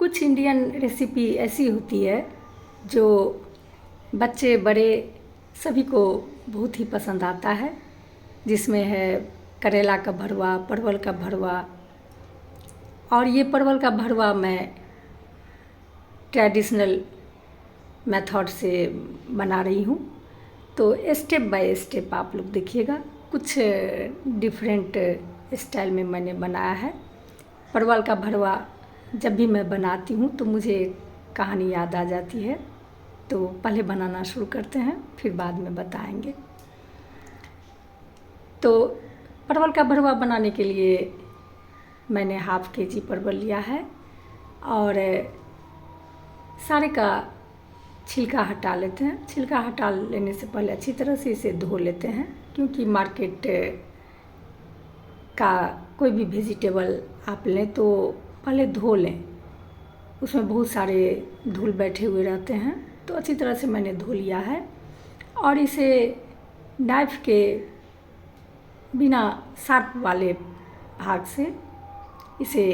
कुछ Indian recipe ऐसी होती है जो बच्चे बड़े सभी को बहुत ही पसंद आता है, जिसमें है करेला का भरवा, परवल का भरवा। और ये परवल का भरवा मैं ट्रेडिशनल मेथड से बना रही हूँ, तो स्टेप बाय स्टेप आप लोग देखिएगा। कुछ डिफरेंट स्टाइल में मैंने बनाया है। परवल का भरवा जब भी मैं बनाती हूँ तो मुझे कहानी याद आ जाती है, तो पहले बनाना शुरू करते हैं, फिर बाद में बताएंगे। तो परवल का भरवा बनाने के लिए मैंने हाफ केजी परवल लिया है और सारे का छिलका हटा लेते हैं। छिलका हटा लेने से पहले अच्छी तरह से इसे धो लेते हैं, क्योंकि मार्केट का कोई भी वेजिटेबल आप लें तो पहले धो लें, उसमें बहुत सारे धूल बैठे हुए रहते हैं। तो अच्छी तरह से मैंने धो लिया है और इसे नाइफ के बिना शार्प वाले भाग से इसे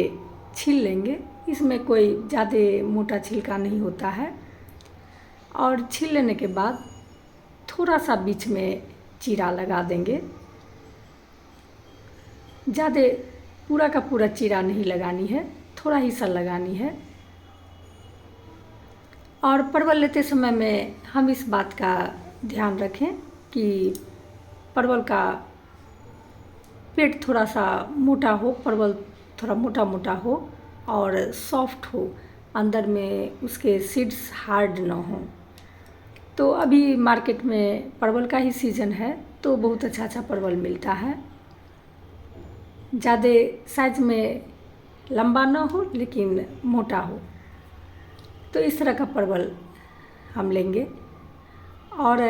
छील लेंगे। इसमें कोई ज़्यादा मोटा छिलका नहीं होता है। और छील लेने के बाद थोड़ा सा बीच में चीरा लगा देंगे। ज़्यादा पूरा का पूरा चीरा नहीं लगानी है, थोड़ा ही सा लगानी है। और परवल लेते समय में हम इस बात का ध्यान रखें कि परवल का पेट थोड़ा सा मोटा हो, परवल थोड़ा मोटा मोटा हो और सॉफ्ट हो, अंदर में उसके सीड्स हार्ड ना हो। तो अभी मार्केट में परवल का ही सीज़न है, तो बहुत अच्छा अच्छा परवल मिलता है। ज़्यादा साइज में लंबा ना हो लेकिन मोटा हो, तो इस तरह का परवल हम लेंगे। और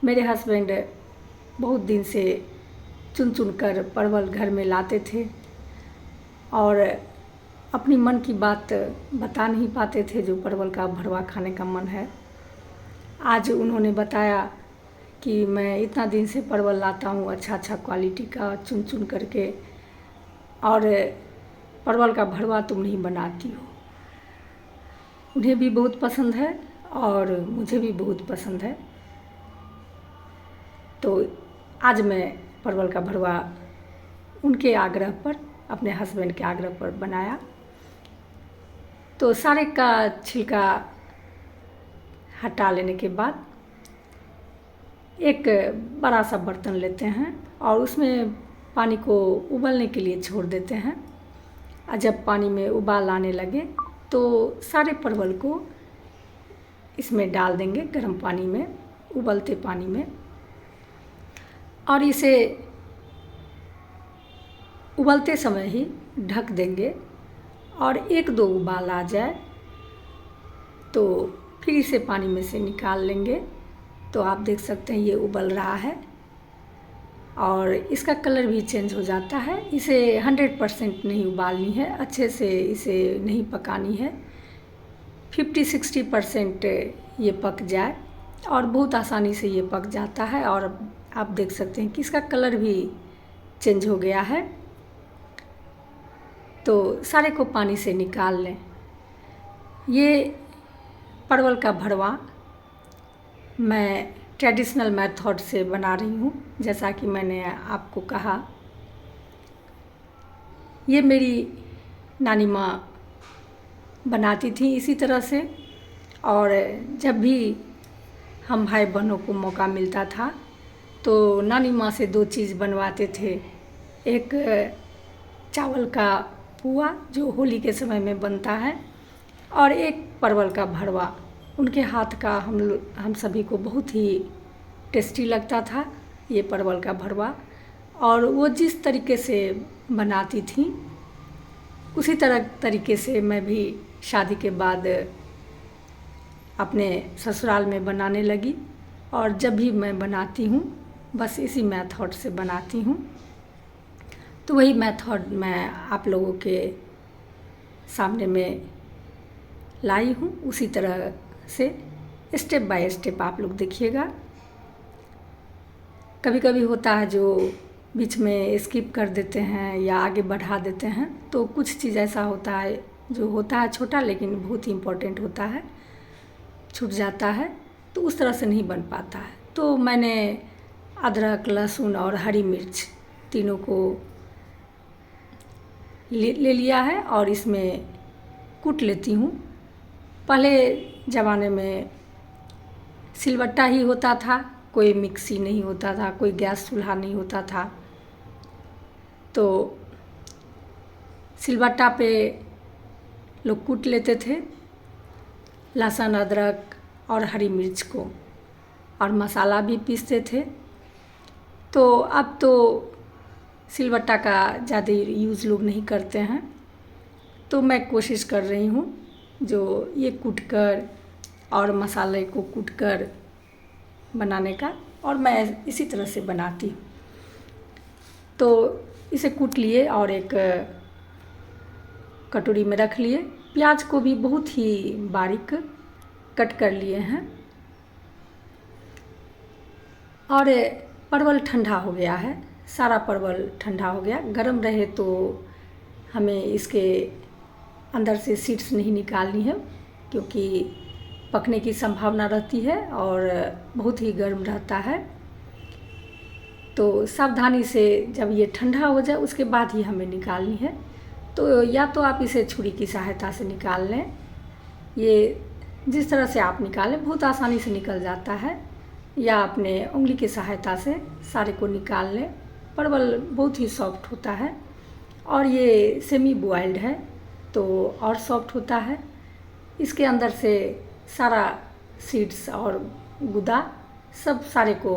मेरे हस्बैंड बहुत दिन से चुन चुन कर परवल घर में लाते थे और अपनी मन की बात बता नहीं पाते थे, जो परवल का भरवा खाने का मन है। आज उन्होंने बताया कि मैं इतना दिन से परवल लाता हूँ अच्छा अच्छा क्वालिटी का चुन चुन करके, और परवल का भरवा तुम नहीं बनाती हो। उन्हें भी बहुत पसंद है और मुझे भी बहुत पसंद है। तो आज मैं परवल का भरवा उनके आग्रह पर, अपने हस्बैंड के आग्रह पर बनाया। तो सारे का छिलका हटा लेने के बाद एक बड़ा सा बर्तन लेते हैं और उसमें पानी को उबलने के लिए छोड़ देते हैं। और जब पानी में उबाल आने लगे तो सारे परवल को इसमें डाल देंगे, गर्म पानी में, उबलते पानी में। और इसे उबलते समय ही ढक देंगे और एक दो उबाल आ जाए तो फिर इसे पानी में से निकाल लेंगे। तो आप देख सकते हैं ये उबल रहा है और इसका कलर भी चेंज हो जाता है। इसे 100% नहीं उबालनी है, अच्छे से इसे नहीं पकानी है। 50-60% ये पक जाए और बहुत आसानी से ये पक जाता है। और आप देख सकते हैं कि इसका कलर भी चेंज हो गया है। तो सारे को पानी से निकाल लें। ये परवल का भरवा मैं ट्रेडिशनल मेथड से बना रही हूँ, जैसा कि मैंने आपको कहा। ये मेरी नानी माँ बनाती थी इसी तरह से, और जब भी हम भाई बहनों को मौका मिलता था तो नानी माँ से दो चीज़ बनवाते थे। एक चावल का पुआ जो होली के समय में बनता है, और एक परवल का भरवा। उनके हाथ का हम सभी को बहुत ही टेस्टी लगता था ये परवल का भरवा। और वो जिस तरीके से बनाती थी उसी तरीके से मैं भी शादी के बाद अपने ससुराल में बनाने लगी। और जब भी मैं बनाती हूँ बस इसी मेथड से बनाती हूँ। तो वही मेथड मैं आप लोगों के सामने में लाई हूँ। उसी तरह से स्टेप बाय स्टेप आप लोग देखिएगा। कभी कभी होता है जो बीच में स्किप कर देते हैं या आगे बढ़ा देते हैं, तो कुछ चीज़ ऐसा होता है जो होता है छोटा लेकिन बहुत ही इम्पोर्टेंट होता है, छूट जाता है, तो उस तरह से नहीं बन पाता है। तो मैंने अदरक, लहसुन और हरी मिर्च तीनों को ले लिया है और इसमें कूट लेती हूँ। पहले ज़माने में सिलबट्टा ही होता था, कोई मिक्सी नहीं होता था, कोई गैस चूल्हा नहीं होता था, तो सिलबट्टा पे लोग कूट लेते थे लहसुन, अदरक और हरी मिर्च को, और मसाला भी पीसते थे। तो अब तो सिलबट्टा का ज़्यादा यूज़ लोग नहीं करते हैं, तो मैं कोशिश कर रही हूँ जो ये कूटकर और मसाले को कूटकर बनाने का, और मैं इसी तरह से बनाती हूँ। तो इसे कूट लिए और एक कटोरी में रख लिए। प्याज को भी बहुत ही बारीक कट कर लिए हैं, और परवल ठंडा हो गया है, सारा परवल ठंडा हो गया। गरम रहे तो हमें इसके अंदर से सीड्स नहीं निकालनी है, क्योंकि पकने की संभावना रहती है और बहुत ही गर्म रहता है। तो सावधानी से जब ये ठंडा हो जाए उसके बाद ही हमें निकालनी है। तो या तो आप इसे छुरी की सहायता से निकाल लें, ये जिस तरह से आप निकालें बहुत आसानी से निकल जाता है, या अपने उंगली की सहायता से सारे को निकाल लें। परवल बहुत ही सॉफ्ट होता है, और ये सेमी बॉइल्ड है तो और सॉफ्ट होता है। इसके अंदर से सारा सीड्स और गुदा सब सारे को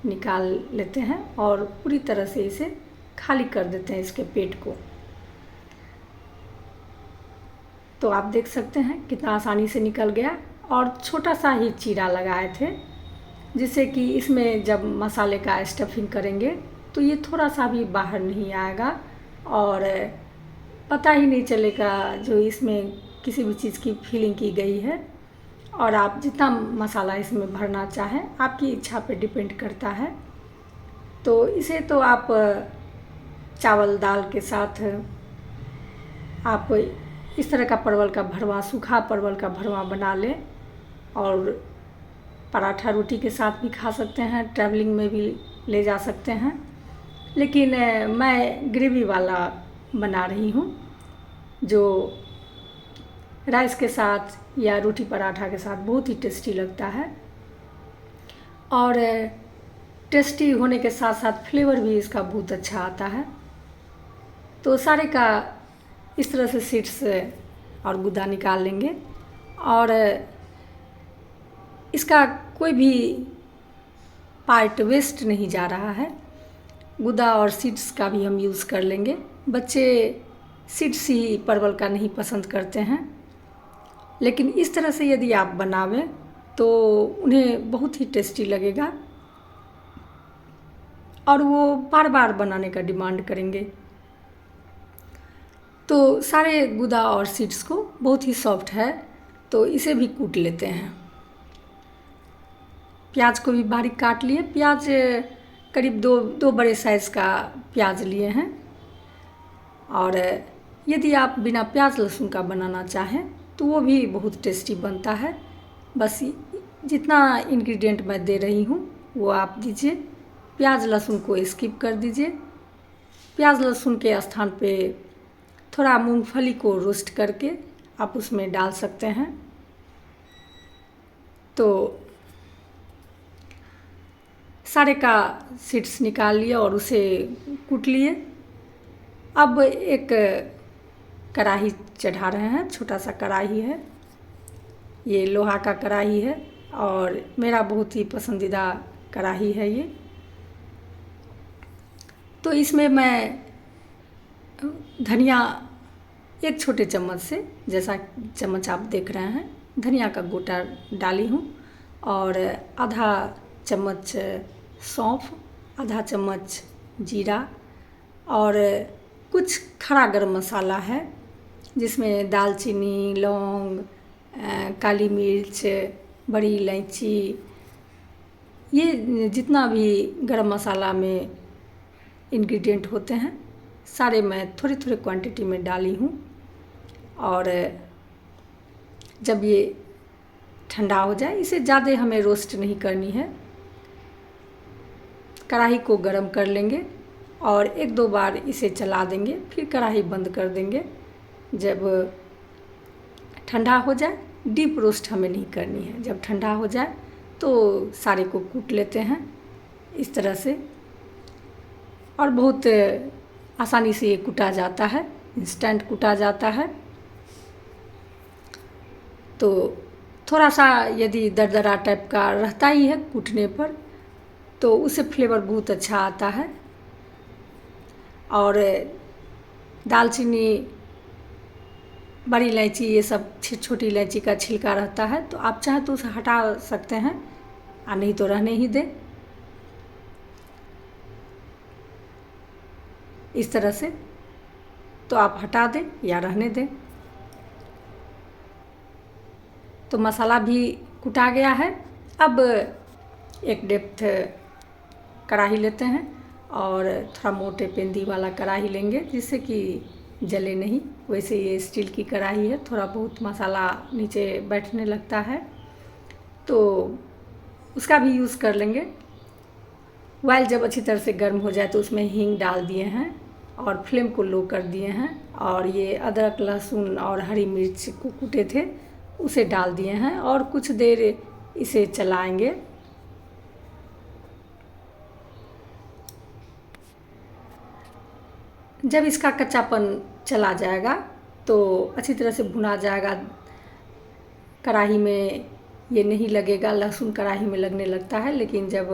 निकाल लेते हैं और पूरी तरह से इसे खाली कर देते हैं, इसके पेट को। तो आप देख सकते हैं कितना आसानी से निकल गया, और छोटा सा ही चीरा लगाए थे, जिससे कि इसमें जब मसाले का स्टफिंग करेंगे तो ये थोड़ा सा भी बाहर नहीं आएगा, और पता ही नहीं चलेगा जो इसमें किसी भी चीज़ की फीलिंग की गई है। और आप जितना मसाला इसमें भरना चाहें, आपकी इच्छा पे डिपेंड करता है। तो इसे तो आप चावल दाल के साथ आप इस तरह का परवल का भरवा, सूखा परवल का भरवा बना लें, और पराठा रोटी के साथ भी खा सकते हैं, ट्रैवलिंग में भी ले जा सकते हैं। लेकिन मैं ग्रेवी वाला बना रही हूँ, जो राइस के साथ या रोटी पराठा के साथ बहुत ही टेस्टी लगता है, और टेस्टी होने के साथ साथ फ्लेवर भी इसका बहुत अच्छा आता है। तो सारे का इस तरह से सीड्स और गुदा निकाल लेंगे, और इसका कोई भी पार्ट वेस्ट नहीं जा रहा है। गुदा और सीड्स का भी हम यूज़ कर लेंगे। बच्चे सीड्स ही परवल का नहीं पसंद करते हैं, लेकिन इस तरह से यदि आप बनावें तो उन्हें बहुत ही टेस्टी लगेगा, और वो बार बार बनाने का डिमांड करेंगे। तो सारे गुदा और सीड्स को बहुत ही सॉफ्ट है, तो इसे भी कूट लेते हैं। प्याज को भी बारीक काट लिए। प्याज करीब दो बड़े साइज़ का प्याज लिए हैं, और यदि आप बिना प्याज लहसुन का बनाना चाहें तो वो भी बहुत टेस्टी बनता है। बस जितना इंग्रेडिएंट मैं दे रही हूँ वो आप दीजिए। प्याज लहसुन को स्किप कर दीजिए। प्याज लहसुन के स्थान पे थोड़ा मूंगफली को रोस्ट करके आप उसमें डाल सकते हैं। तो सारे का सीड्स निकाल लिए और उसे कूट लिए। अब एक कढ़ाई चढ़ा रहे हैं, छोटा सा कढ़ाई है, ये लोहा का कढ़ाई है और मेरा बहुत ही पसंदीदा कढ़ाई है ये। तो इसमें मैं धनिया एक छोटे चम्मच से, जैसा चम्मच आप देख रहे हैं, धनिया का गोटा डाली हूँ, और आधा चम्मच सौंफ, आधा चम्मच जीरा, और कुछ खड़ा गरम मसाला है जिसमें दालचीनी, लौंग, काली मिर्च, बड़ी इलायची, ये जितना भी गरम मसाला में इंग्रेडिएंट होते हैं सारे मैं थोड़ी थोड़ी क्वांटिटी में डाली हूँ। और जब ये ठंडा हो जाए, इसे ज़्यादा हमें रोस्ट नहीं करनी है। कढ़ाई को गरम कर लेंगे और एक दो बार इसे चला देंगे, फिर कढ़ाई बंद कर देंगे। जब ठंडा हो जाए, डीप रोस्ट हमें नहीं करनी है, जब ठंडा हो जाए तो सारे को कूट लेते हैं इस तरह से। और बहुत आसानी से ये कूटा जाता है, इंस्टेंट कूटा जाता है। तो थोड़ा सा यदि दरदरा टाइप का रहता ही है कूटने पर, तो उससे फ्लेवर बहुत अच्छा आता है। और दालचीनी, बड़ी इलायची, ये सब छोटी इलायची का छिलका रहता है, तो आप चाहें तो उसे हटा सकते हैं, और नहीं तो रहने ही दें इस तरह से। तो आप हटा दें या रहने दें। तो मसाला भी कुटा गया है। अब एक डेप्थ कढ़ाई लेते हैं और थोड़ा मोटे पेंदी वाला कढ़ाई लेंगे, जिससे कि जले नहीं। वैसे ये स्टील की कढ़ाई है, थोड़ा बहुत मसाला नीचे बैठने लगता है, तो उसका भी यूज़ कर लेंगे। ऑयल जब अच्छी तरह से गर्म हो जाए तो उसमें हींग डाल दिए हैं और फ्लेम को लो कर दिए हैं। और ये अदरक, लहसुन और हरी मिर्च को कूटे थे उसे डाल दिए हैं और कुछ देर इसे चलाएंगे। जब इसका कच्चापन चला जाएगा तो अच्छी तरह से भुना जाएगा। कढ़ाई में ये नहीं लगेगा, लहसुन कढ़ाई में लगने लगता है, लेकिन जब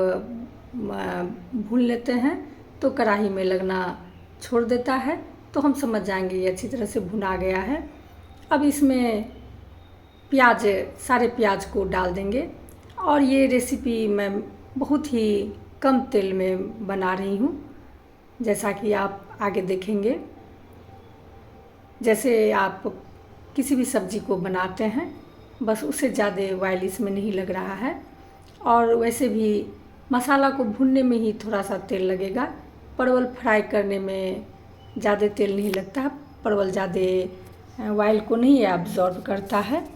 भून लेते हैं तो कढ़ाई में लगना छोड़ देता है, तो हम समझ जाएंगे ये अच्छी तरह से भुना गया है। अब इसमें प्याज, सारे प्याज को डाल देंगे। और ये रेसिपी मैं बहुत ही कम तेल में बना रही हूँ, जैसा कि आप आगे देखेंगे। जैसे आप किसी भी सब्ज़ी को बनाते हैं, बस उससे ज़्यादा ऑयल इसमें नहीं लग रहा है। और वैसे भी मसाला को भूनने में ही थोड़ा सा तेल लगेगा, परवल फ्राई करने में ज़्यादा तेल नहीं लगता। परवल ज़्यादा ऑयल को नहीं एब्जॉर्ब करता है,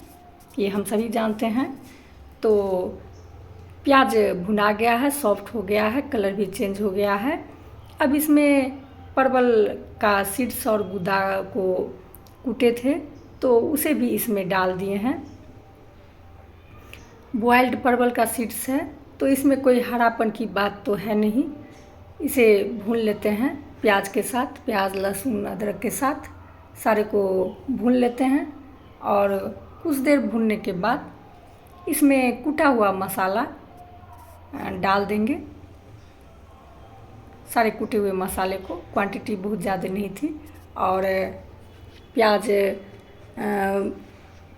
ये हम सभी जानते हैं। तो प्याज भुना गया है, सॉफ्ट हो गया है, कलर भी चेंज हो गया है। अब इसमें परवल का सीड्स और गूदा को कूटे थे तो उसे भी इसमें डाल दिए हैं। बॉयल्ड परवल का सीड्स है, तो इसमें कोई हरापन की बात तो है नहीं। इसे भून लेते हैं प्याज के साथ, प्याज, लहसुन, अदरक के साथ सारे को भून लेते हैं। और कुछ देर भूनने के बाद इसमें कूटा हुआ मसाला डाल देंगे। सारे कूटे हुए मसाले को, क्वांटिटी बहुत ज़्यादा नहीं थी। और प्याज,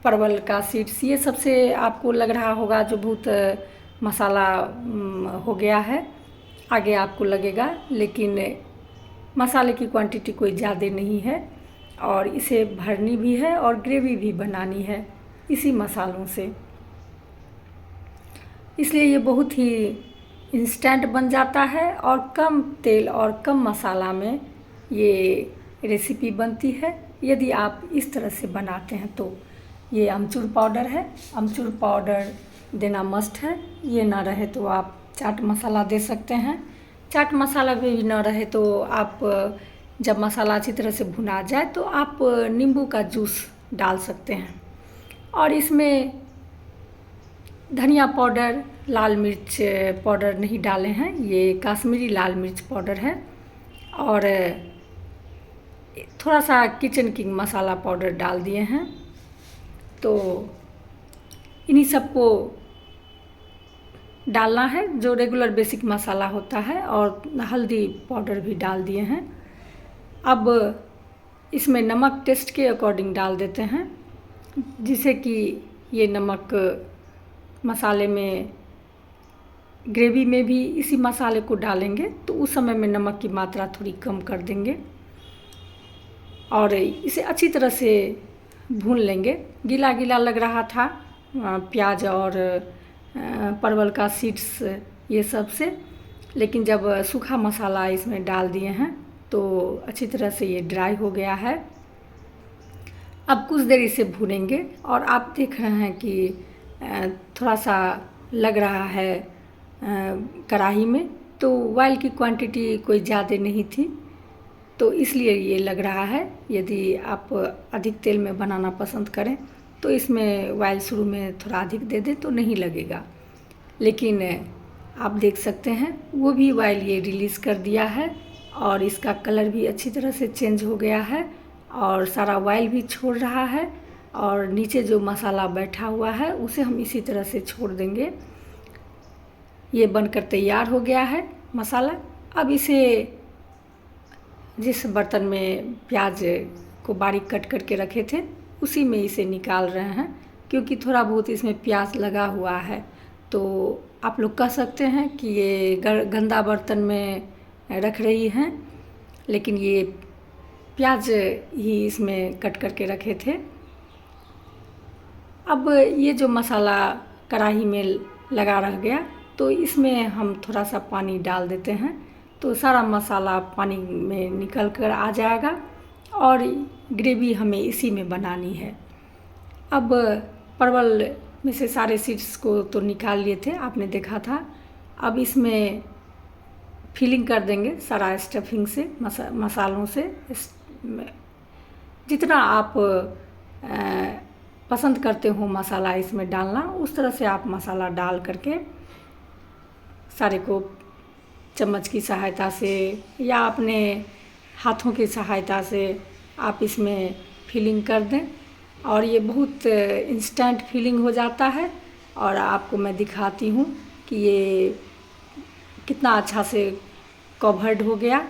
परवल का सीड्स, ये सबसे आपको लग रहा होगा जो बहुत मसाला हो गया है, आगे आपको लगेगा, लेकिन मसाले की क्वांटिटी कोई ज़्यादा नहीं है। और इसे भरनी भी है और ग्रेवी भी बनानी है इसी मसालों से, इसलिए ये बहुत ही इंस्टेंट बन जाता है और कम तेल और कम मसाला में ये रेसिपी बनती है यदि आप इस तरह से बनाते हैं तो। ये अमचूर पाउडर है, अमचूर पाउडर देना मस्ट है। ये ना रहे तो आप चाट मसाला दे सकते हैं। चाट मसाला भी ना रहे तो आप, जब मसाला अच्छी तरह से भुना जाए तो आप नींबू का जूस डाल सकते हैं। और इसमें धनिया पाउडर, लाल मिर्च पाउडर नहीं डाले हैं, ये काश्मीरी लाल मिर्च पाउडर है। और थोड़ा सा किचन किंग मसाला पाउडर डाल दिए हैं। तो इन्हीं सबको डालना है जो रेगुलर बेसिक मसाला होता है। और हल्दी पाउडर भी डाल दिए हैं। अब इसमें नमक टेस्ट के अकॉर्डिंग डाल देते हैं, जिससे कि ये नमक मसाले में, ग्रेवी में भी इसी मसाले को डालेंगे तो उस समय में नमक की मात्रा थोड़ी कम कर देंगे। और इसे अच्छी तरह से भून लेंगे। गीला गीला लग रहा था प्याज और परवल का सीड्स ये सब से, लेकिन जब सूखा मसाला इसमें डाल दिए हैं तो अच्छी तरह से ये ड्राई हो गया है। अब कुछ देर इसे भूनेंगे और आप देख रहे हैं कि थोड़ा सा लग रहा है कढ़ाई में, तो ऑयल की क्वांटिटी कोई ज़्यादा नहीं थी, तो इसलिए ये लग रहा है। यदि आप अधिक तेल में बनाना पसंद करें तो इसमें ऑयल शुरू में थोड़ा अधिक दे दें तो नहीं लगेगा। लेकिन आप देख सकते हैं वो भी ऑयल ये रिलीज़ कर दिया है और इसका कलर भी अच्छी तरह से चेंज हो गया है और सारा ऑयल भी छोड़ रहा है और नीचे जो मसाला बैठा हुआ है उसे हम इसी तरह से छोड़ देंगे। ये बनकर तैयार हो गया है मसाला। अब इसे जिस बर्तन में प्याज को बारीक कट करके रखे थे उसी में इसे निकाल रहे हैं, क्योंकि थोड़ा बहुत इसमें प्याज लगा हुआ है। तो आप लोग कह सकते हैं कि ये गंदा बर्तन में रख रही हैं, लेकिन ये प्याज ही इसमें कट करके रखे थे। अब ये जो मसाला कढ़ाई में लगा रह गया तो इसमें हम थोड़ा सा पानी डाल देते हैं, तो सारा मसाला पानी में निकल कर आ जाएगा और ग्रेवी हमें इसी में बनानी है। अब परवल में से सारे सीड्स को तो निकाल लिए थे, आपने देखा था। अब इसमें फिलिंग कर देंगे सारा स्टफिंग से, मसालों से। जितना आप पसंद करते हो मसाला इसमें डालना, उस तरह से आप मसाला डाल करके सारे को चम्मच की सहायता से या अपने हाथों की सहायता से आप इसमें फिलिंग कर दें और ये बहुत इंस्टेंट फिलिंग हो जाता है। और आपको मैं दिखाती हूँ कि ये कितना अच्छा से कवर्ड हो गया।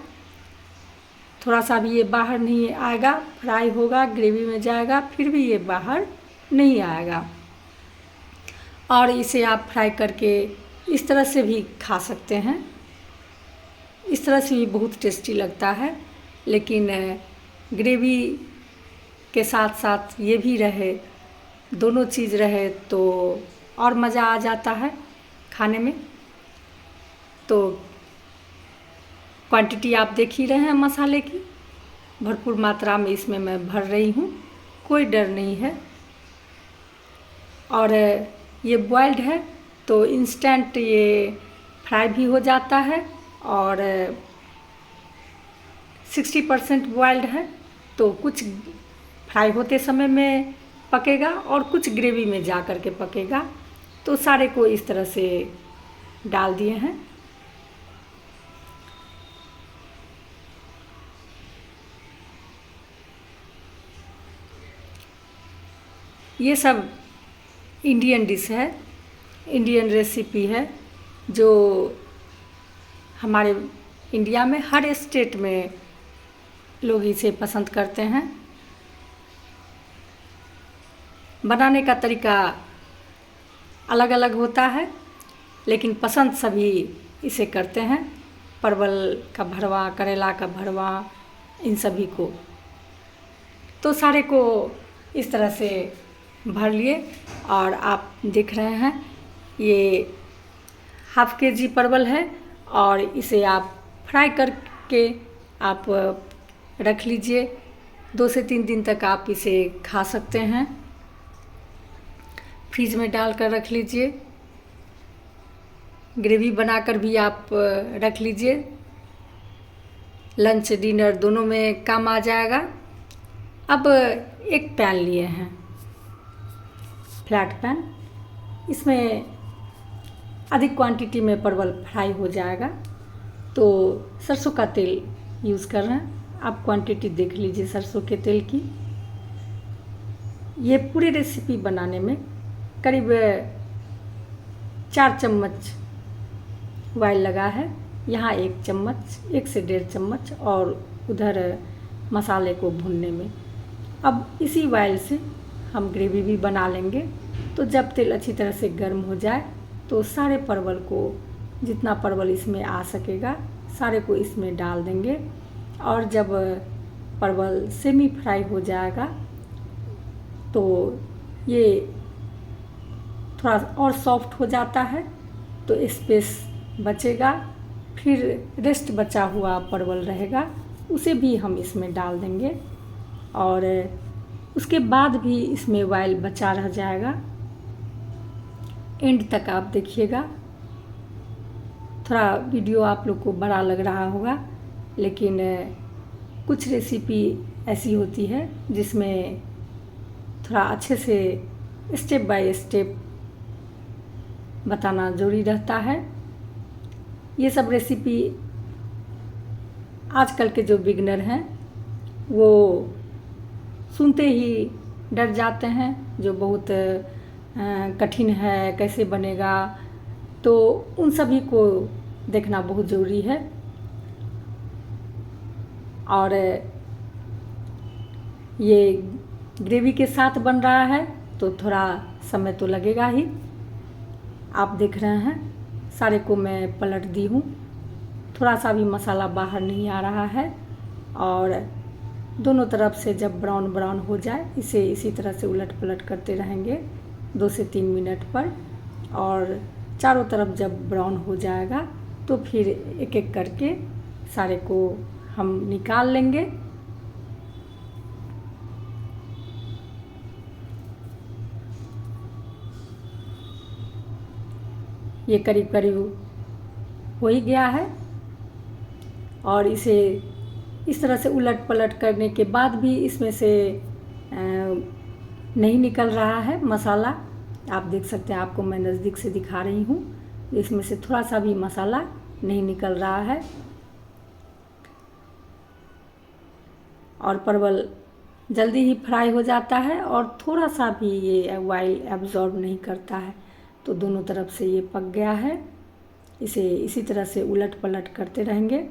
थोड़ा सा भी ये बाहर नहीं आएगा, फ्राई होगा, ग्रेवी में जाएगा, फिर भी ये बाहर नहीं आएगा। और इसे आप फ्राई करके इस तरह से भी खा सकते हैं, इस तरह से भी बहुत टेस्टी लगता है। लेकिन ग्रेवी के साथ साथ ये भी रहे, दोनों चीज़ रहे तो और मज़ा आ जाता है खाने में। तो क्वांटिटी आप देख ही रहे हैं मसाले की, भरपूर मात्रा में इसमें मैं भर रही हूँ, कोई डर नहीं है। और ये बॉइल्ड है तो इंस्टेंट ये फ्राई भी हो जाता है और 60% बॉइल्ड है, तो कुछ फ्राई होते समय में पकेगा और कुछ ग्रेवी में जा कर के पकेगा। तो सारे को इस तरह से डाल दिए हैं। ये सब इंडियन डिश है, इंडियन रेसिपी है, जो हमारे इंडिया में हर स्टेट में लोग इसे पसंद करते हैं। बनाने का तरीका अलग अलग होता है, लेकिन पसंद सभी इसे करते हैं। परवल का भरवा, करेला का भरवा, इन सभी को। तो सारे को इस तरह से भर लिए और आप देख रहे हैं ये ½ kg परवल है और इसे आप फ्राई करके आप रख लीजिए। 2 से 3 दिन तक आप इसे खा सकते हैं, फ्रीज में डाल कर रख लीजिए। ग्रेवी बनाकर भी आप रख लीजिए, लंच डिनर दोनों में काम आ जाएगा। अब एक पैन लिए हैं, फ्लैट पैन, इसमें अधिक क्वांटिटी में परवल फ्राई हो जाएगा, तो सरसों का तेल यूज़ कर रहे हैं। आप क्वांटिटी देख लीजिए सरसों के तेल की। ये पूरी रेसिपी बनाने में करीब 4 चम्मच ऑयल लगा है। यहाँ 1 चम्मच, 1 से 1.5 चम्मच और उधर मसाले को भूनने में। अब इसी ऑयल से हम ग्रेवी भी बना लेंगे। तो जब तेल अच्छी तरह से गर्म हो जाए तो सारे परवल को, जितना परवल इसमें आ सकेगा, सारे को इसमें डाल देंगे। और जब परवल सेमी फ्राई हो जाएगा तो ये थोड़ा और सॉफ्ट हो जाता है, तो स्पेस बचेगा, फिर रेस्ट बचा हुआ परवल रहेगा, उसे भी हम इसमें डाल देंगे। और उसके बाद भी इसमें ऑयल बचा रह जाएगा। एंड तक आप देखिएगा। थोड़ा वीडियो आप लोग को बड़ा लग रहा होगा, लेकिन कुछ रेसिपी ऐसी होती है जिसमें थोड़ा अच्छे से स्टेप बाय स्टेप बताना ज़रूरी रहता है। ये सब रेसिपी आजकल के जो बिगनर हैं वो सुनते ही डर जाते हैं, जो बहुत कठिन है, कैसे बनेगा, तो उन सभी को देखना बहुत ज़रूरी है। और ये ग्रेवी के साथ बन रहा है तो थोड़ा समय तो लगेगा ही। आप देख रहे हैं सारे को मैं पलट दी हूँ, थोड़ा सा भी मसाला बाहर नहीं आ रहा है। और दोनों तरफ से जब ब्राउन ब्राउन हो जाए इसे इसी तरह से उलट पलट करते रहेंगे 2 से 3 मिनट पर। और चारों तरफ जब ब्राउन हो जाएगा तो फिर एक एक करके सारे को हम निकाल लेंगे। ये करीब करीब हो ही गया है। और इसे इस तरह से उलट पलट करने के बाद भी इसमें से नहीं निकल रहा है मसाला। आप देख सकते हैं, आपको मैं नज़दीक से दिखा रही हूँ, इसमें से थोड़ा सा भी मसाला नहीं निकल रहा है। और परवल जल्दी ही फ्राई हो जाता है और थोड़ा सा भी ये ऑयल एब्जॉर्ब नहीं करता है। तो दोनों तरफ से ये पक गया है। इसे इसी तरह से उलट पलट करते रहेंगे।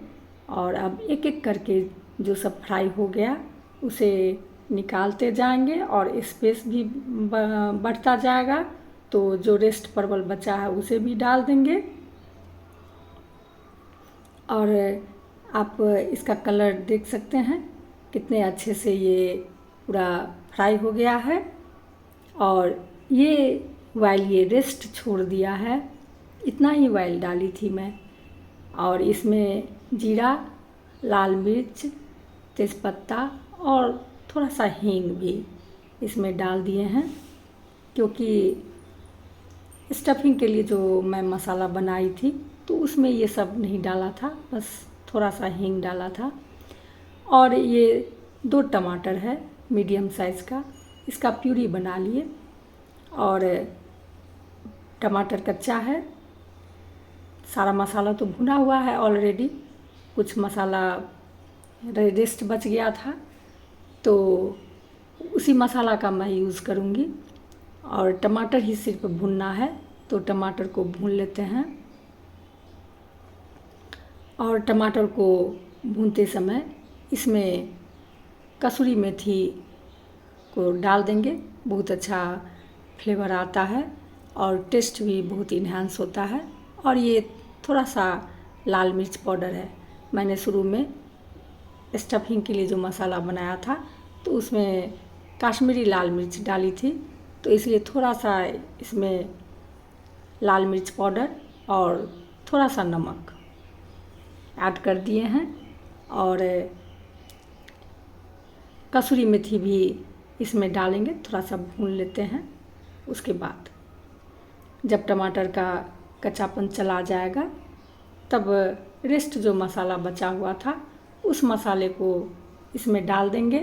और अब एक एक करके जो सब फ्राई हो गया उसे निकालते जाएंगे और स्पेस भी बढ़ता जाएगा। तो जो रेस्ट परवल बचा है उसे भी डाल देंगे। और आप इसका कलर देख सकते हैं कितने अच्छे से ये पूरा फ्राई हो गया है। और ये ऑयल ये रेस्ट छोड़ दिया है, इतना ही ऑयल डाली थी मैं। और इसमें जीरा, लाल मिर्च, तेज़पत्ता और थोड़ा सा हींग भी इसमें डाल दिए हैं, क्योंकि स्टफिंग के लिए जो मैं मसाला बनाई थी तो उसमें ये सब नहीं डाला था, बस थोड़ा सा हींग डाला था। और ये 2 टमाटर है मीडियम साइज़ का, इसका प्यूरी बना लिए। और टमाटर कच्चा है, सारा मसाला तो भुना हुआ है ऑलरेडी, कुछ मसाला रेस्ट बच गया था तो उसी मसाला का मैं यूज़ करूँगी। और टमाटर ही सिर्फ भुनना है तो टमाटर को भून लेते हैं। और टमाटर को भूनते समय इसमें कसूरी मेथी को डाल देंगे, बहुत अच्छा फ्लेवर आता है और टेस्ट भी बहुत इन्हांस होता है। और ये थोड़ा सा लाल मिर्च पाउडर है, मैंने शुरू में स्टफिंग के लिए जो मसाला बनाया था तो उसमें कश्मीरी लाल मिर्च डाली थी, तो इसलिए थोड़ा सा इसमें लाल मिर्च पाउडर और थोड़ा सा नमक ऐड कर दिए हैं। और कसूरी मेथी भी इसमें डालेंगे, थोड़ा सा भून लेते हैं। उसके बाद जब टमाटर का कच्चापन चला जाएगा तब रेस्ट जो मसाला बचा हुआ था उस मसाले को इसमें डाल देंगे।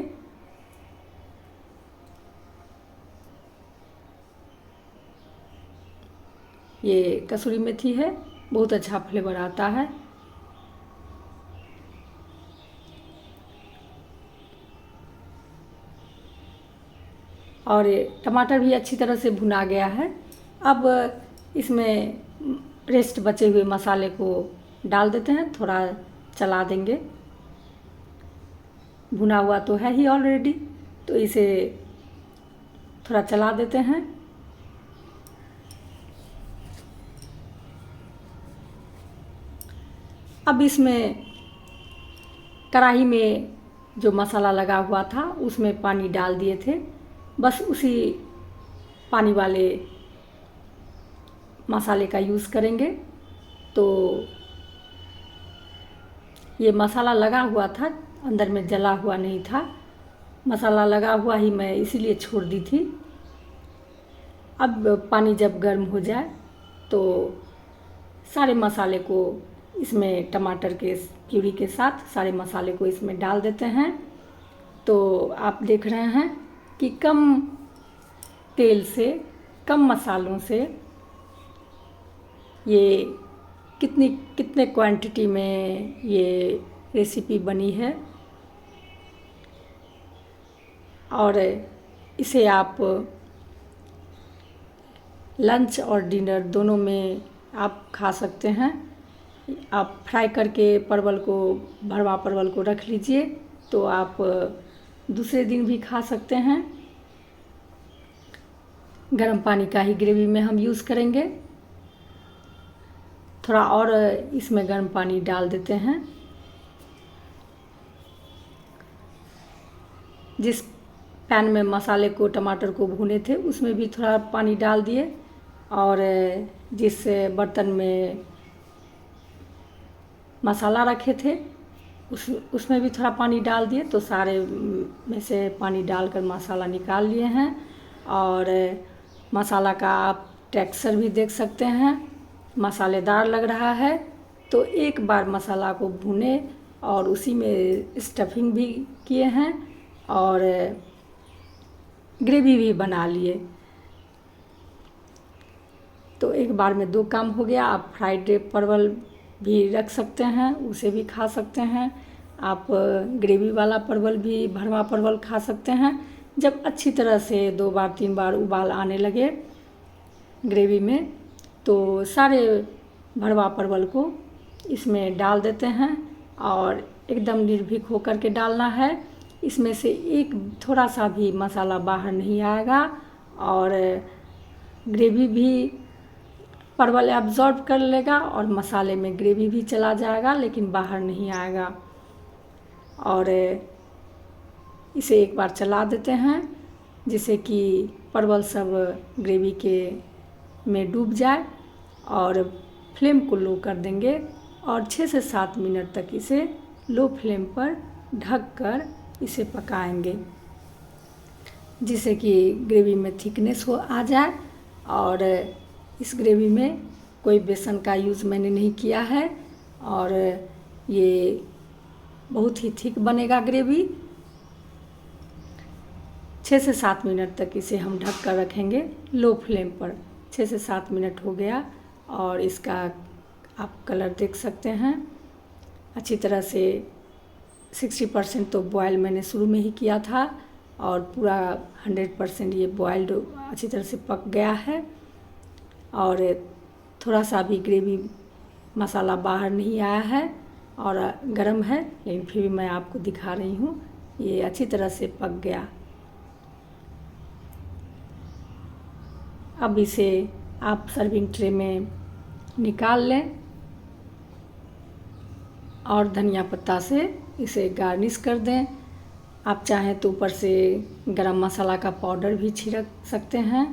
ये कसूरी मेथी है, बहुत अच्छा फ्लेवर आता है। और टमाटर भी अच्छी तरह से भुना गया है। अब इसमें रेस्ट बचे हुए मसाले को डाल देते हैं, थोड़ा चला देंगे। भुना हुआ तो है ही ऑलरेडी, तो इसे थोड़ा चला देते हैं। अब इसमें कढ़ाई में जो मसाला लगा हुआ था उसमें पानी डाल दिए थे, बस उसी पानी वाले मसाले का यूज़ करेंगे। तो ये मसाला लगा हुआ था, अंदर में जला हुआ नहीं था, मसाला लगा हुआ ही मैं इसीलिए छोड़ दी थी। अब पानी जब गर्म हो जाए तो सारे मसाले को इसमें टमाटर के प्यूरी के साथ सारे मसाले को इसमें डाल देते हैं। तो आप देख रहे हैं कि कम तेल से, कम मसालों से ये कितने क्वांटिटी में ये रेसिपी बनी है। और इसे आप लंच और डिनर दोनों में आप खा सकते हैं। आप फ्राई करके परवल को, भरवा परवल को रख लीजिए तो आप दूसरे दिन भी खा सकते हैं। गर्म पानी का ही ग्रेवी में हम यूज़ करेंगे। थोड़ा और इसमें गर्म पानी डाल देते हैं। जिस पैन में मसाले को, टमाटर को भूने थे उसमें भी थोड़ा पानी डाल दिए, और जिस बर्तन में मसाला रखे थे उसमें भी थोड़ा पानी डाल दिए। तो सारे में से पानी डालकर मसाला निकाल लिए हैं। और मसाला का आप टेक्सचर भी देख सकते हैं, मसालेदार लग रहा है। तो एक बार मसाला को भूने और उसी में स्टफिंग भी किए हैं और ग्रेवी भी बना लिए। तो एक बार में 2 काम हो गया। आप फ्राइड परवल भी रख सकते हैं, उसे भी खा सकते हैं। आप ग्रेवी वाला परवल भी, भरवा परवल खा सकते हैं। जब अच्छी तरह से 2 बार 3 बार उबाल आने लगे ग्रेवी में, तो सारे भरवा परवल को इसमें डाल देते हैं और एकदम निर्भीक होकर के डालना है। इसमें से एक थोड़ा सा भी मसाला बाहर नहीं आएगा और ग्रेवी भी परवल एब्जॉर्ब कर लेगा और मसाले में ग्रेवी भी चला जाएगा, लेकिन बाहर नहीं आएगा। और इसे एक बार चला देते हैं जिससे कि परवल सब ग्रेवी के में डूब जाए, और फ्लेम को लो कर देंगे और 6 से 7 मिनट तक इसे लो फ्लेम पर ढक कर इसे पकाएंगे, जिससे कि ग्रेवी में थिकनेस आ जाए। और इस ग्रेवी में कोई बेसन का यूज़ मैंने नहीं किया है और ये बहुत ही थिक बनेगा ग्रेवी। 6 से 7 मिनट तक इसे हम ढक कर रखेंगे लो फ्लेम पर। 6 से 7 मिनट हो गया और इसका आप कलर देख सकते हैं। अच्छी तरह से 60% तो बॉयल मैंने शुरू में ही किया था और पूरा 100% ये बॉयल्ड अच्छी तरह से पक गया है। और थोड़ा सा भी ग्रेवी मसाला बाहर नहीं आया है और गरम है, लेकिन फिर भी मैं आपको दिखा रही हूँ, ये अच्छी तरह से पक गया। अब इसे आप सर्विंग ट्रे में निकाल लें और धनिया पत्ता से इसे गार्निश कर दें। आप चाहें तो ऊपर से गरम मसाला का पाउडर भी छिड़क सकते हैं,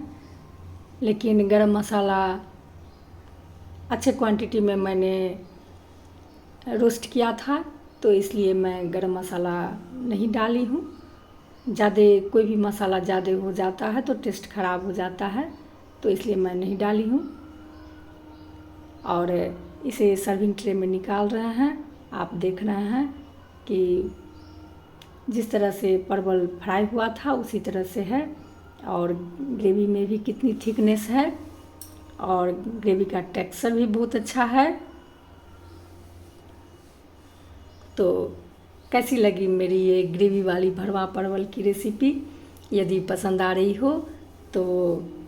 लेकिन गरम मसाला अच्छे क्वांटिटी में मैंने रोस्ट किया था तो इसलिए मैं गरम मसाला नहीं डाली हूँ। कोई भी मसाला ज़्यादा हो जाता है तो टेस्ट ख़राब हो जाता है, तो इसलिए मैं नहीं डाली हूँ। और इसे सर्विंग ट्रे में निकाल रहे हैं। आप देख रहे हैं कि जिस तरह से परवल फ्राई हुआ था उसी तरह से है, और ग्रेवी में भी कितनी थिकनेस है और ग्रेवी का टेक्सचर भी बहुत अच्छा है। तो कैसी लगी मेरी ये ग्रेवी वाली भरवा परवल की रेसिपी? यदि पसंद आ रही हो तो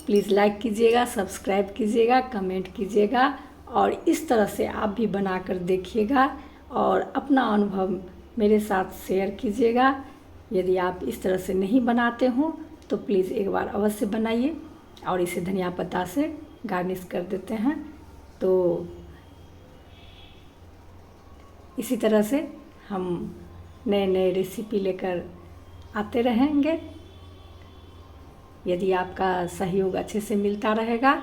प्लीज़ लाइक कीजिएगा, सब्सक्राइब कीजिएगा, कमेंट कीजिएगा और इस तरह से आप भी बना कर देखिएगा और अपना अनुभव मेरे साथ शेयर कीजिएगा। यदि आप इस तरह से नहीं बनाते हो तो प्लीज़ एक बार अवश्य बनाइए। और इसे धनिया पत्ता से गार्निश कर देते हैं। तो इसी तरह से हम नए नए रेसिपी लेकर आते रहेंगे। यदि आपका सहयोग अच्छे से मिलता रहेगा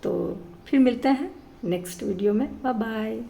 तो फिर मिलते हैं नेक्स्ट वीडियो में। Bye bye.